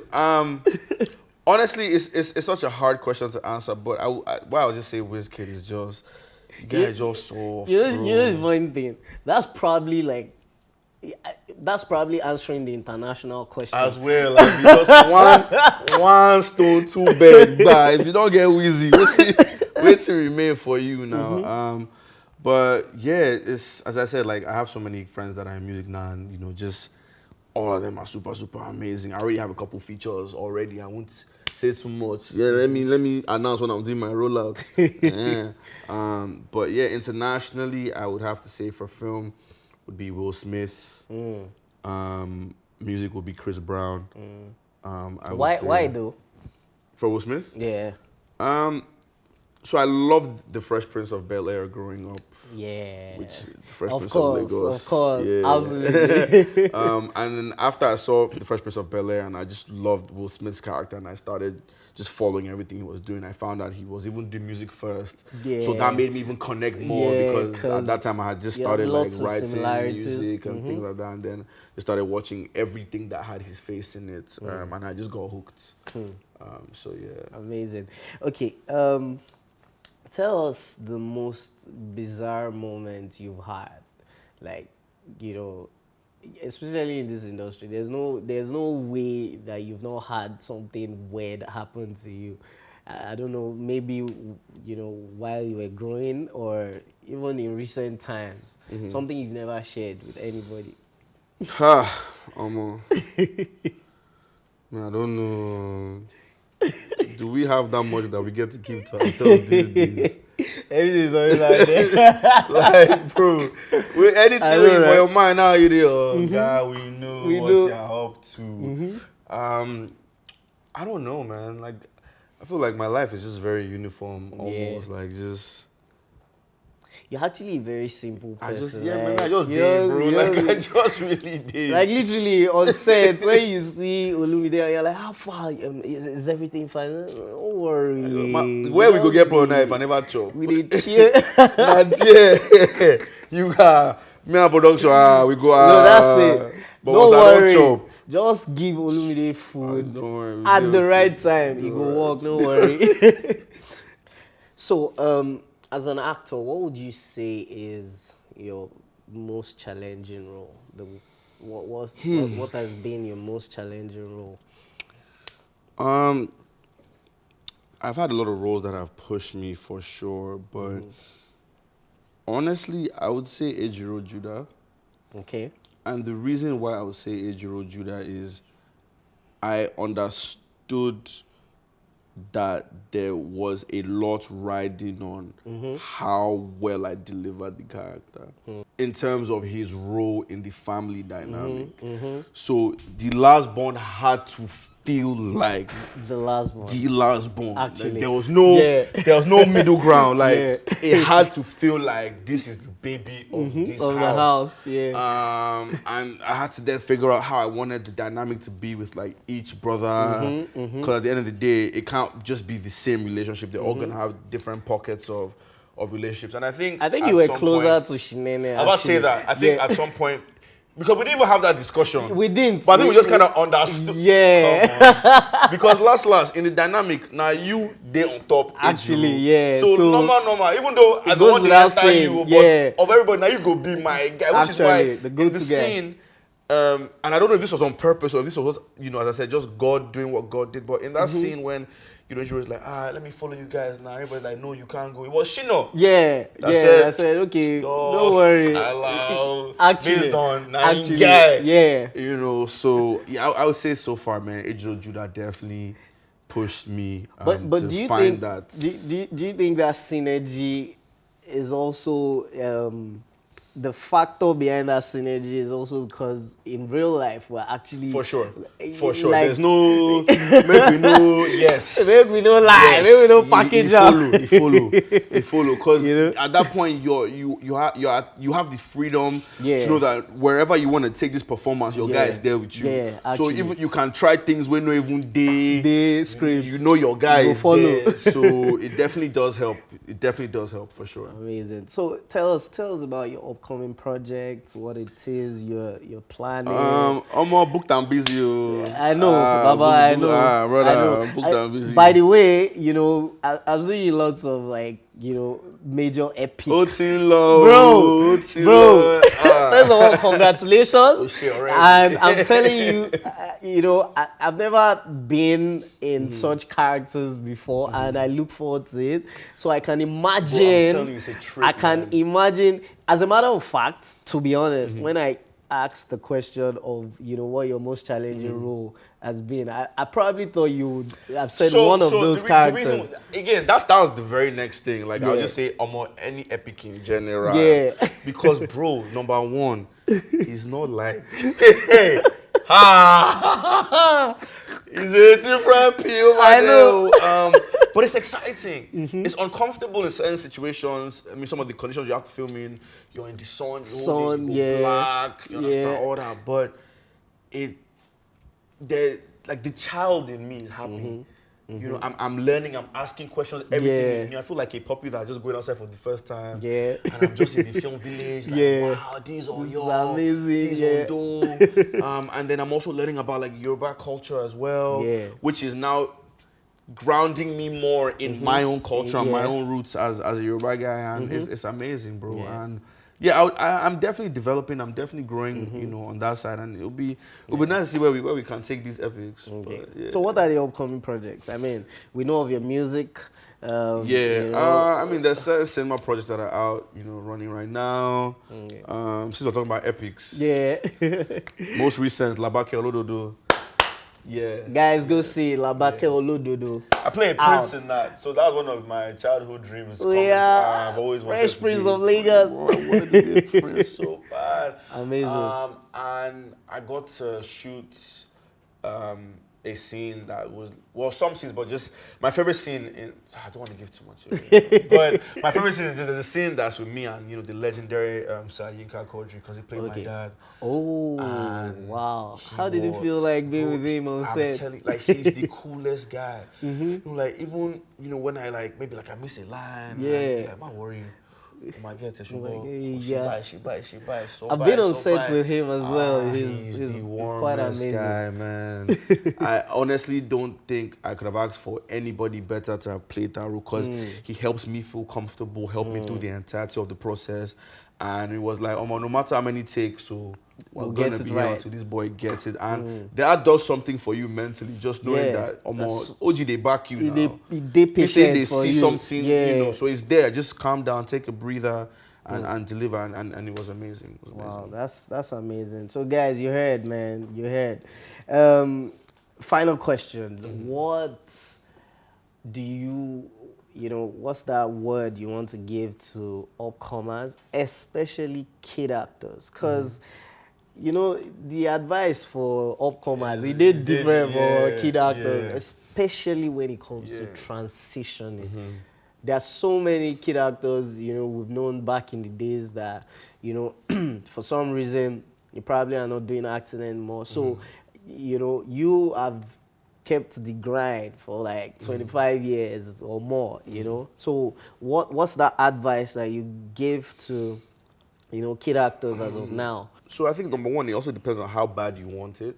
Honestly, it's such a hard question to answer, but I'll just say WizKid is just, the guy is just soft. You know the funny thing? That's probably answering the international question. As well, like just one stone, two birds. But if you don't get Wizzy, wait to remain for you now. But yeah, it's, as I said, like I have so many friends that are in music now, and you know, just all of them are super, super amazing. I already have a couple features already. I won't say too much. Yeah, let me announce when I'm doing my rollout. But yeah, internationally, I would have to say for film would be Will Smith. Music would be Chris Brown. Why though? For Will Smith? Yeah. So I loved the Fresh Prince of Bel-Air growing up. Yeah. Which the Fresh of Prince course, of Lagos. Of course, yeah. absolutely. And then after I saw the Fresh Prince of Bel-Air and I just loved Will Smith's character and I started just following everything he was doing, I found out he was even doing music first. Yeah. So that made me even connect more because at that time I had just started like writing music and things like that, and then I started watching everything that had his face in it, and I just got hooked. So yeah. Amazing. Okay. Tell us the most bizarre moment you've had, like, you know, especially in this industry. There's no way that you've not had something weird happen to you. I don't know, maybe, you know, while you were growing or even in recent times, something you've never shared with anybody. Man, I don't know. Do we have that much that we get to keep to ourselves these days? Everything's always out there. Like, bro, with anything I know, for right? your mind now, you there, oh, God, we know We what know. you're up to. I don't know, man. Like, I feel like my life is just very uniform, almost. Like, just. You're actually a very simple person. I just, right? I just You did, know, bro. you Like, know, I just really did. like literally on set, when you see Olumide, you're like, how far? Is everything fine? Don't worry. Where we go get pro now if I never chop? We did cheer. Not yeah. You got me and production. We go. No, that's it. But Don't once worry. I don't chop, Just give Olumide food don't worry, we at dey the okay. right time. He go walk. Don't worry. So, as an actor, what would you say is your most challenging role? What has been your most challenging role? I've had a lot of roles that have pushed me for sure, but honestly, I would say Ejiro Judah. Okay. And the reason why I would say Ejiro Judah is I understood that there was a lot riding on how well I delivered the character in terms of his role in the family dynamic. So the last born had to feel like The last one. the last born. Actually. Like, there was no middle ground. Like it had to feel like this is the baby of this Of the house. house, yeah. And I had to then figure out how I wanted the dynamic to be with like each brother. Because at the end of the day, it can't just be the same relationship. They're all gonna have different pockets of relationships. And I think you were closer to Shinene. I was about to say that. I think at some point, because we didn't even have that discussion. We didn't. But I think we just kind of understood. Yeah. Because last, in the dynamic, now you, they on top. Actually, Ejiro. yeah. So normal. Even though I goes don't want to without enter saying, you, yeah. but of everybody, now you go be my guy. Which is Actually, why the in go-to the guy. scene, and I don't know if this was on purpose or if this was, as I said, just God doing what God did. But in that scene when, Ejiro was like, let me follow you guys now. Everybody's like, no, you can't go. It was Shino. Yeah. Said, I said, okay, "Oh, don't worry. Allow, Actually, based on actually, guy. yeah. So yeah, I would say so far, man, Ejiro Judah definitely pushed me But to do you find think that. do you think that synergy is also the factor behind that synergy is also because in real life we're actually For sure. like, There's no make we know yes. Make we no lie, Yes. make we no package You follow. Because You know? at that point you have the freedom Yeah. to know that wherever you want to take this performance, your guy is there with you. Yeah, so actually. even you can try things when no even They script. you know your guy You go is follow. there. So it definitely does help. It definitely does help for sure. Amazing. So tell us about your upcoming projects, what it is you're planning. I'm more booked and busy. I know, Baba. I know. Brother, I know. booked and busy. By the way, I've seen lots of major epic. Bro. First of all, congratulations. Shit already. And I'm telling you, I've never been in such characters before, and I look forward to it. So I can imagine. telling you, it's a trip, I can man. imagine. As a matter of fact, to be honest, when I asked the question of what your most challenging role has been, I probably thought you would have said one of those characters. The reason again, that was the very next thing. Like I'll Yeah. just say any epic in general. Yeah. Because bro, number one, he's not like It's a different peel over I know. there. But it's exciting. It's uncomfortable in certain situations. I mean, some of the conditions you have to film in, you're in the sun, you go black, you understand all that. But the child in me is happy. I'm learning, I'm asking questions, everything is new. I feel like a puppy that's just going outside for the first time. Yeah. And I'm just in the film village, like, wow, these are young, amazing, these are dope. And then I'm also learning about like Yoruba culture as well, which is now grounding me more in my own culture and my own roots as a Yoruba guy, and it's amazing, bro. And I'm definitely developing. I'm definitely growing, on that side, and it'll be nice to see where we can take these epics. Okay. But, So what are the upcoming projects? I mean, we know of your music. I mean, there's certain cinema projects that are out, running right now. Since we're talking about epics, Yeah. most recent, Labake Olododo. Yeah. Guys, go see Labake Olododo. I play a prince in that, so that was one of my childhood dreams. I've always wanted Fresh to Prince be of Lagos. I wanted to be a prince so bad. Amazing. And I got to shoot a scene that was, well, some scenes, but just my favorite scene in, I don't want to give too much away, but my favorite scene is just there's a scene that's with me and, the legendary Sir Yinka Kodri, because he played my dad. Oh, And wow. How did it feel like being with him on set? I'm telling you, like, he's the coolest guy. Like, even, when I, like, maybe, like, I miss a line, he's like, man, worry. My girl, she buy. So I've been on set with him as well. He's the warmest quite amazing guy, man. I honestly don't think I could have asked for anybody better to have played that role, because he helps me feel comfortable, helped me through the entirety of the process. And it was like, no matter how many takes, so we're going to be here until this boy gets it. And that does something for you mentally, just knowing that, OG, they back you now. They patient they for see you. something, so it's there. Just calm down, take a breather, and deliver. And it was amazing. It was amazing. Wow, that's amazing. So, guys, you heard, man. You heard. Final question. What do you... what's that word you want to give to upcomers, especially kid actors? Because, the advice for upcomers, it did different for kid actors, especially when it comes to transitioning. There are so many kid actors, we've known back in the days that, for some reason, you probably are not doing acting anymore. So, you have kept the grind for like 25 years or more, So what's that advice that you give to, kid actors as of now? So I think number one, it also depends on how bad you want it.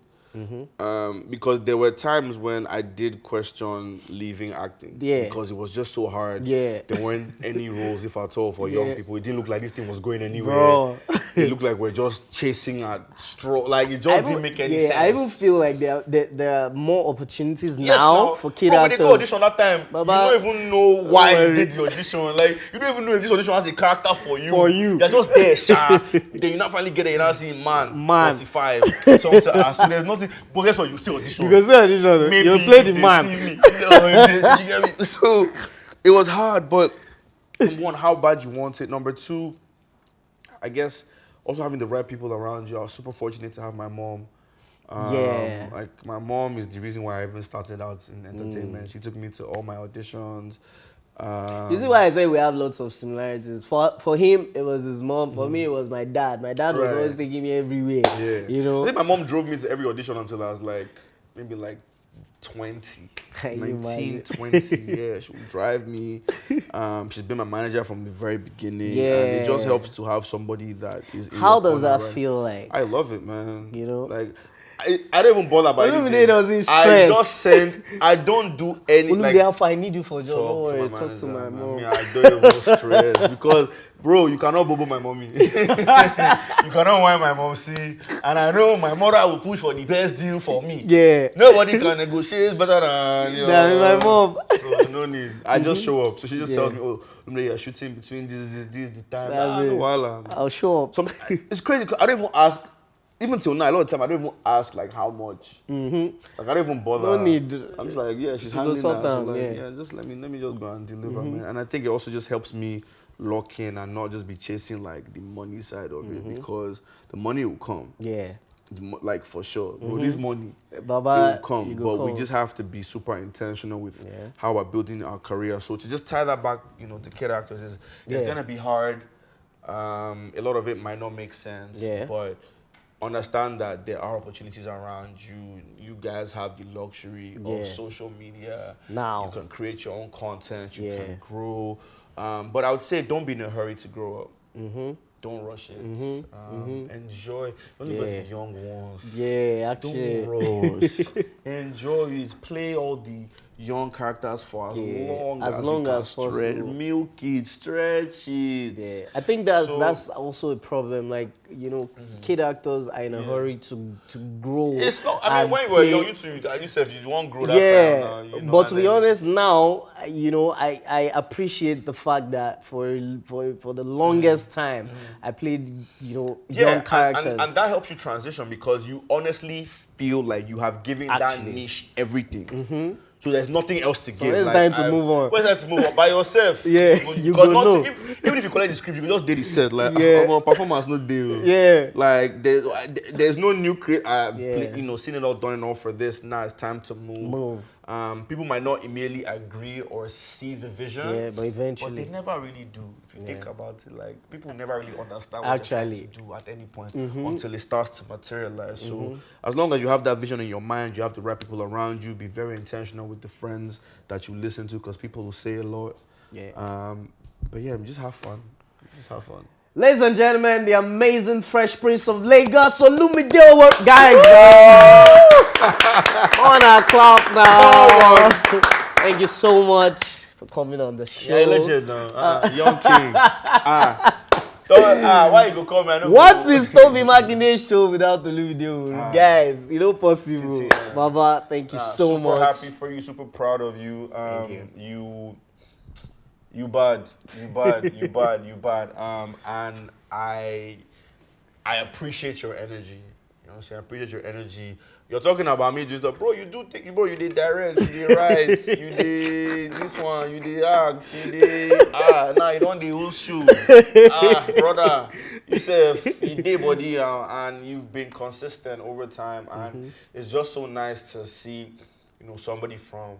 Because there were times when I did question leaving acting. Because it was just so hard. There weren't any roles, if at all, for young people. It didn't look like this thing was going anywhere. Bro. It looked like we're just chasing at straw. Like, it just didn't make any sense. I even feel like there are more opportunities now for kid actors. When they go audition that time, you don't even know why you did the audition. Like, you don't even know if this audition has a character for you. You're just there, sha. Then you not finally get it, you now see man. 45. So there's nothing. But guess what? You still audition. You can still audition. Maybe you play the they man. See me. You get me? So it was hard, but number one, how bad you want it. Number two, I guess also having the right people around you. I was super fortunate to have my mom. Like, my mom is the reason why I even started out in entertainment. She took me to all my auditions. You see why I say we have lots of similarities. For him, it was his mom. For me, it was my dad. My dad was always taking me everywhere. I think my mom drove me to every audition until I was like, maybe like 20, 19, 20. She would drive me. She's been my manager from the very beginning. And it just helps to have somebody that is in How your does that corner, feel like? I love it, man. Like, I don't even bother about Olumide doesn't stress. I just send. I don't do any. Olumide, I need you for job. Don't worry, talk to my mom. I don't even stress because, bro, you cannot bobo my mommy. You cannot whine my mom. See, and I know my mother will push for the best deal for me. Nobody can negotiate better than my mom. So no need. I just show up. So she just tells me, "Oh, you're shooting between this, the time." I'll show up. It's crazy. I don't even ask. Even till now, a lot of time, I don't even ask, like, how much. Like, I don't even bother. No need. I'm just like, she's handling that. So like, just let me just go and deliver, man. And I think it also just helps me lock in and not just be chasing, like, the money side of it, because the money will come. Like, for sure. Bro, this money, Baba, it will come. But we just have to be super intentional with how we're building our career. So to just tie that back, to kid actors, it's going to be hard. A lot of it might not make sense, but understand that there are opportunities around you. You guys have the luxury of social media. Now you can create your own content. You can grow. But I would say don't be in a hurry to grow up. Don't rush it. Enjoy. Don't let the young ones. Actually. Don't rush. Enjoy it. Play all the young characters for as long as as long you can as possible. milk it, stretch it. Yeah, I think that's also a problem. Like, you know, kid actors are in a hurry to grow. It's not. I mean, when you were young, you said you won't grow that yeah, time. You know, but to be then- honest, now you know I appreciate the fact that for the longest time I played young characters. and that helps you transition because you honestly feel like you have given that niche everything. So there's nothing else to give. it's time to move on. It's time to move on by yourself. Yeah, you go know. Even if you collect the script, you can just do the set. Like, performance no deal. Yeah. Like there's no new seen it all done and all for this. Now it's time to move. People might not immediately agree or see the vision. Yeah, but eventually. But they never really do. If you think about it, like people never really understand what they're trying to do at any point until it starts to materialize. So as long as you have that vision in your mind, you have the right people around you. Be very intentional with the friends that you listen to, because people will say a lot. Yeah. But yeah, just have fun. Just have fun. Ladies and gentlemen, the amazing Fresh Prince of Lagos, Olumide Oworu. Guys, on our clap now. Thank you so much for coming on the show. Yeah, legend now. Young king. Why you go call me? I know What is Tobi Makinde's show without Olumide Oworu? Guys, you know possible. Baba, thank you so much. Super happy for you, super proud of you. You bad. And I appreciate your energy. You know what I'm saying? I appreciate your energy. You're talking about me, just like, bro, you did direct, you did write, you did this one, you did act, you did now you don't the whole shoe. Brother, you said you did body and you've been consistent over time, and it's just so nice to see, somebody from,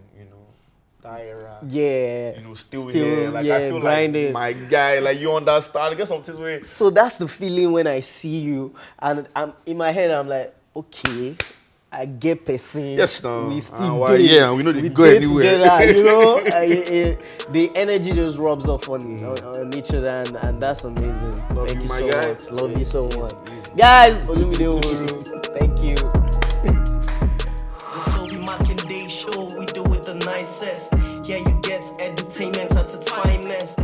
that era. Yeah. Still here. Like I feel grinding. like my guy, like you understand. I guess some things way. So that's the feeling when I see you, and I'm in my head. I'm like, okay, I get person. Yes, no. We still we know they go date anywhere. Together, the energy just rubs off on each other, and that's amazing. Love Thank you, you my so guy. much. Love you so much, Easy. guys. Olumide Oworu. Thank you. The Tobi Makinde show, we do it the nicest. Yeah, you get entertainment at its finest.